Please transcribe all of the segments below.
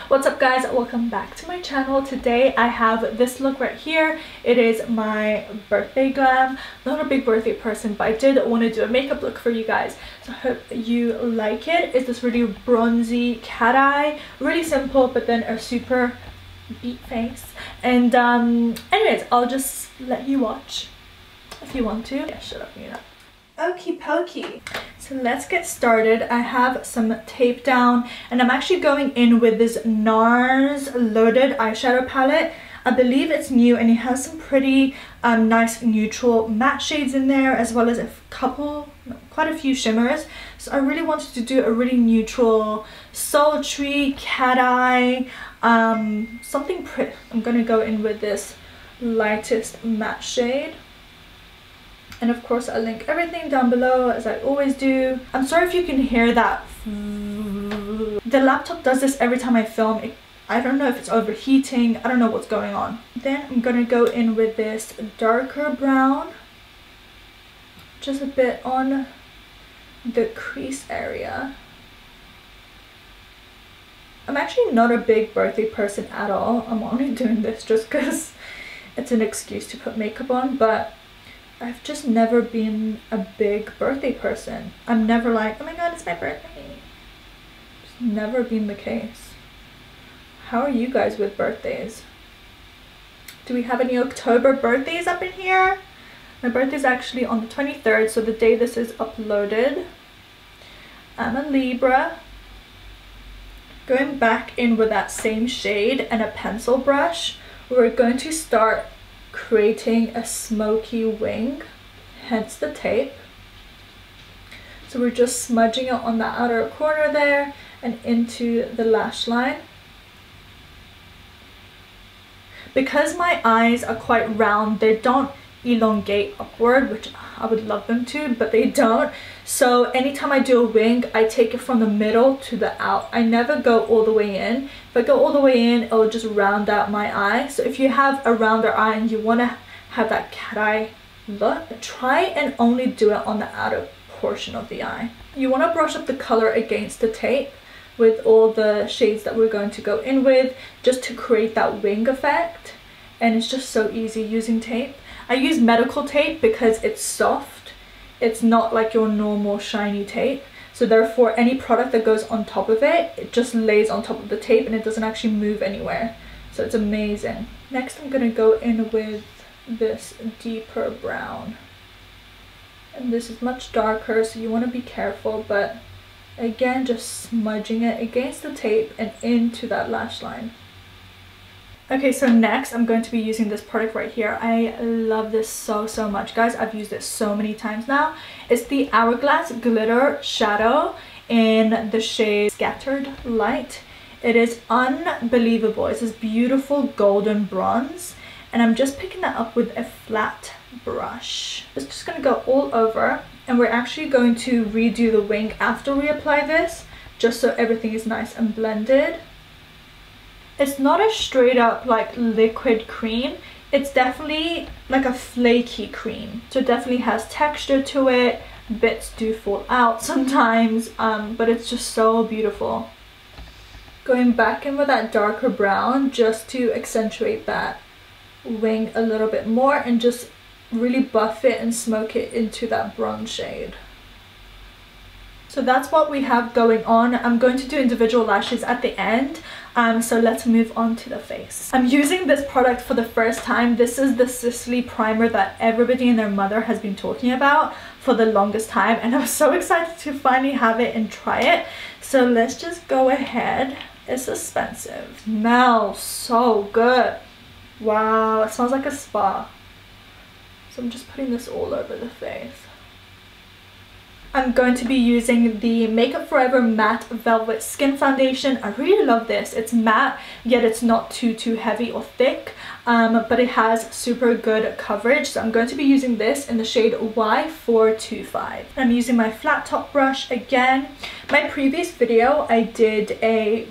What's up guys, welcome back to my channel. Today I have this look right here. It is my birthday glam. Not a big birthday person, but I did want to do a makeup look for you guys, so I hope you like it. It's this really bronzy cat eye, really simple, but then a super beat face. And anyways, I'll just let you watch if you want to. Yeah, shut up, you know. Okie pokey. So let's get started. I have some tape down and I'm actually going in with this NARS Loaded eyeshadow palette. I believe it's new and it has some pretty nice neutral matte shades in there, as well as quite a few shimmers. So I really wanted to do a really neutral, sultry cat eye, something pretty. I'm gonna go in with this lightest matte shade. And of course I'll link everything down below as I always do. I'm sorry if you can hear that. The laptop does this every time I film. I don't know if it's overheating. I don't know what's going on. Then I'm gonna go in with this darker brown. Just a bit on the crease area. I'm actually not a big birthday person at all. I'm only doing this just because it's an excuse to put makeup on, but I've just never been a big birthday person. I'm never like, oh my god, it's my birthday. It's never been the case. How are you guys with birthdays? Do we have any October birthdays up in here? My birthday is actually on the 23rd, so the day this is uploaded. I'm a Libra. Going back in with that same shade and a pencil brush, we're going to start creating a smoky wing, hence the tape. So we're just smudging it on the outer corner there and into the lash line. Because my eyes are quite round, they don't elongate upward, which I would love them to, but they don't. So anytime I do a wing, I take it from the middle to the out. I never go all the way in. If I go all the way in, it'll just round out my eye. So if you have a rounder eye and you want to have that cat eye look, try and only do it on the outer portion of the eye. You want to brush up the color against the tape with all the shades that we're going to go in with, just to create that wing effect. And it's just so easy using tape. I use medical tape because it's soft. It's not like your normal shiny tape. So therefore any product that goes on top of it, it just lays on top of the tape and it doesn't actually move anywhere. So it's amazing. Next I'm gonna go in with this deeper brown. And this is much darker, so you want to be careful, but again, just smudging it against the tape and into that lash line. Okay, so next I'm going to be using this product right here. I love this so much, guys. I've used it so many times now. It's the Hourglass Glitter Shadow in the shade Scattered Light. It is unbelievable. It's this beautiful golden bronze, and I'm just picking that up with a flat brush. It's just going to go all over, and we're actually going to redo the wing after we apply this, just so everything is nice and blended. It's not a straight up like liquid cream. It's definitely like a flaky cream. So it definitely has texture to it. Bits do fall out sometimes, but it's just so beautiful. Going back in with that darker brown just to accentuate that wing a little bit more and just really buff it and smoke it into that bronze shade. So that's what we have going on. I'm going to do individual lashes at the end. So let's move on to the face. I'm using this product for the first time. This is the Sicily Primer that everybody and their mother has been talking about for the longest time, and I'm so excited to finally have it and try it. So let's just go ahead. It's expensive. Smells so good. Wow, it smells like a spa. So I'm just putting this all over the face. I'm going to be using the Makeup Forever Matte Velvet Skin Foundation. I really love this. It's matte, yet it's not too heavy or thick, but it has super good coverage. So I'm going to be using this in the shade Y425. I'm using my flat top brush again. My previous video, I did a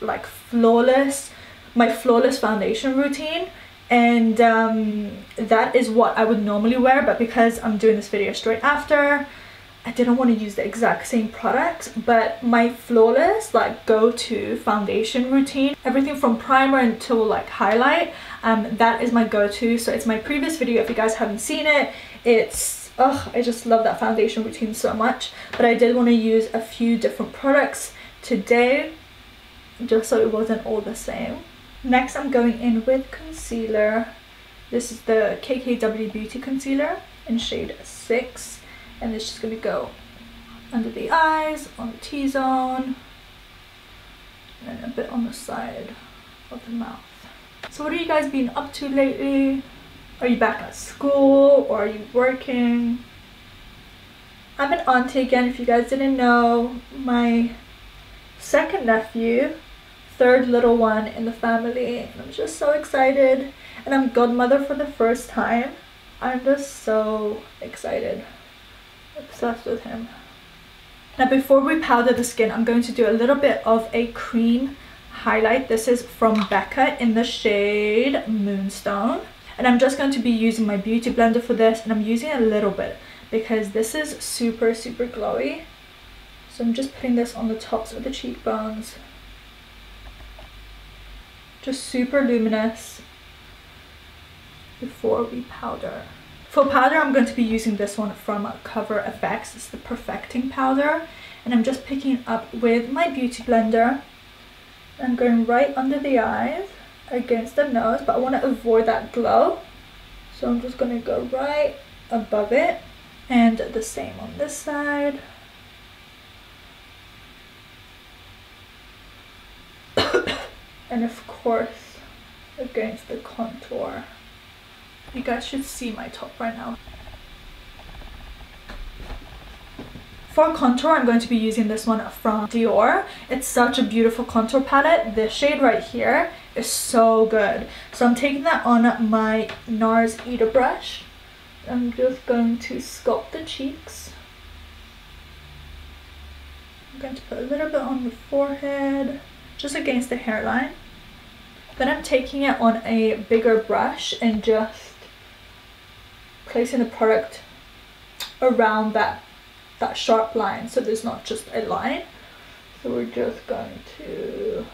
like my flawless foundation routine, and that is what I would normally wear, but because I'm doing this video straight after, I didn't want to use the exact same products, but my flawless like go-to foundation routine, everything from primer until like highlight, that is my go-to. So it's my previous video. If you guys haven't seen it, it's I just love that foundation routine so much. But I did want to use a few different products today just so it wasn't all the same. Next, I'm going in with concealer. This is the KKW Beauty Concealer in shade 6. And it's just going to go under the eyes, on the T-zone, and a bit on the side of the mouth. So what have you guys been up to lately? Are you back at school or are you working? I'm an auntie again, if you guys didn't know. My second nephew, third little one in the family. And I'm just so excited. And I'm godmother for the first time. I'm just so excited. Obsessed with him. Now before we powder the skin, I'm going to do a little bit of a cream highlight. This is from Becca in the shade Moonstone, and I'm just going to be using my beauty blender for this, and I'm using a little bit because this is super glowy. So I'm just putting this on the tops of the cheekbones, just super luminous before we powder. For powder, I'm going to be using this one from Cover FX. It's the Perfecting Powder. And I'm just picking it up with my beauty blender. I'm going right under the eyes, against the nose, but I want to avoid that glow. So I'm just going to go right above it. And the same on this side. And of course, against the contour. You guys should see my top right now. For contour, I'm going to be using this one from Dior. It's such a beautiful contour palette. This shade right here is so good. So I'm taking that on my NARS Eater brush. I'm just going to sculpt the cheeks. I'm going to put a little bit on the forehead, just against the hairline. Then I'm taking it on a bigger brush and just placing the product around that sharp line, so there's not just a line. So we're just going to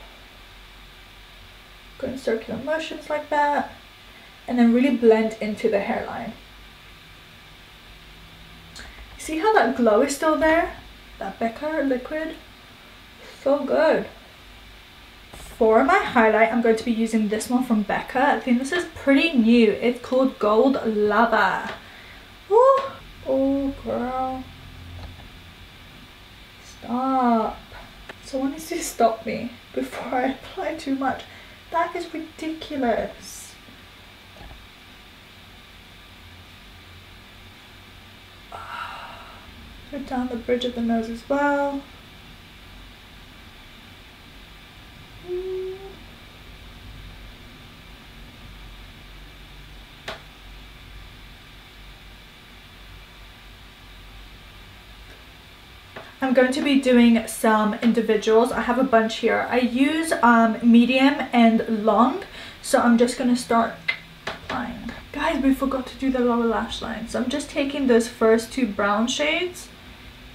go in circular motions like that, and then really blend into the hairline. See how that glow is still there? That Becca liquid, so good. For my highlight, I'm going to be using this one from Becca. I think this is pretty new. It's called Gold Lava. Ooh. Oh girl, stop. Someone needs to stop me before I apply too much. That is ridiculous. Go down the bridge of the nose as well. I'm going to be doing some individuals. I have a bunch here. I use medium and long, so I'm just going to start applying. Guys, we forgot to do the lower lash line, so I'm just taking those first two brown shades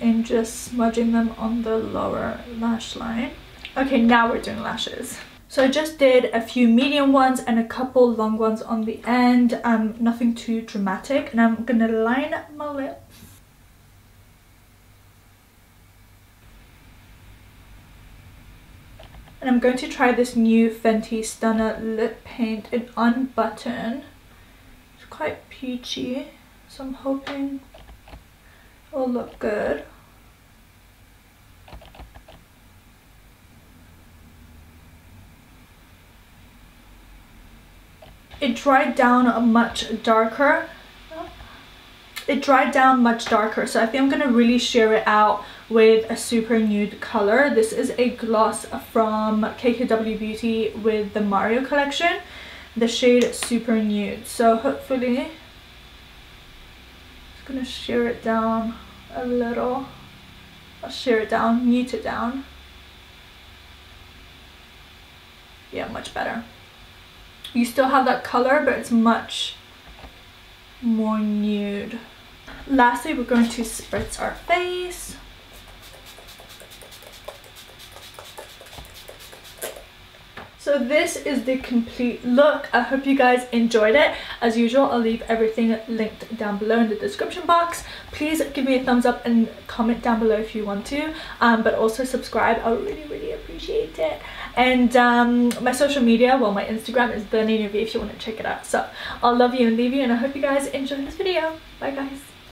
and just smudging them on the lower lash line. Okay, now we're doing lashes. So I just did a few medium ones and a couple long ones on the end, nothing too dramatic, and I'm gonna line my lips. And I'm going to try this new Fenty Stunner lip paint in Unbutton. It's quite peachy, so I'm hoping it'll look good. It dried down much darker. It dried down much darker, so I think I'm gonna really sheer it out with a super nude color. This is a gloss from KKW Beauty with the Mario collection, the shade Super Nude. So hopefully, I'm just gonna sheer it down a little. I'll sheer it down, mute it down. Yeah, much better. You still have that color, but it's much more nude. lastly, we're going to spritz our face. So this is the complete look. I hope you guys enjoyed it. As usual, I'll leave everything linked down below in the description box. Please give me a thumbs up and comment down below if you want to. But also subscribe. I would really appreciate it. And my social media, well, my Instagram is TheNanuV if you want to check it out. So I'll love you and leave you, and I hope you guys enjoyed this video. Bye guys.